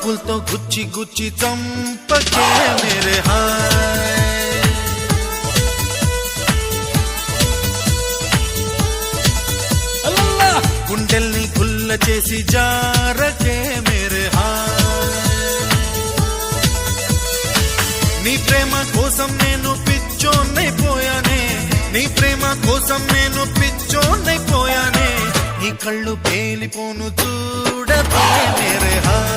చూపులతో గుచ్చి గుచ్చి చంపకే మేరే హాయ్, గుండెల్ని గుల్ల చేసి జారకే మేరే హాయ్. నీ ప్రేమ కోసం నేను పిచ్చోన్నైపోయానే, నీ ప్రేమ కోసం నేను పిచ్చోన్నైపోయానే, నీ కళ్ళు పేలిపోను చూడకే మేరే hi.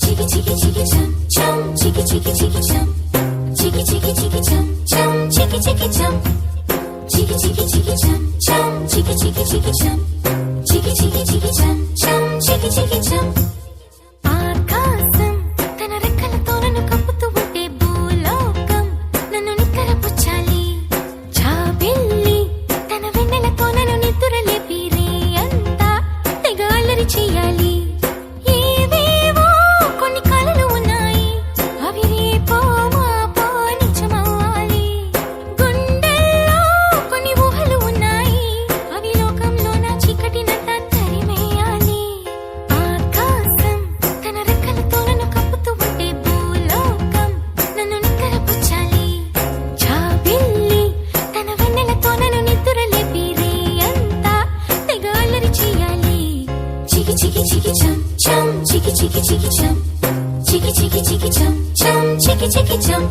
Chiki chiki chum chum, chiki chiki chiki chum, chiki chiki chiki chum chum, chiki chiki chum, chiki chiki chiki chum chum, chiki chiki chiki chum, chiki chiki chiki chum chum, chiki chiki chum. ఆకాశం తన రెక్కలతో నన్ను కప్పుతూ ఉంటే భూలోకం నన్ను నిక్కరపుచ్చాలి. జాబిల్లి తన వెన్నెలతో నన్ను నిద్రలేపి రే అంతా తెగ అల్లరి చెయ్యాలి. Chiki chiki chum chum, chiki chiki chiki chum, chiki chiki chiki chum chum, chiki chiki chum.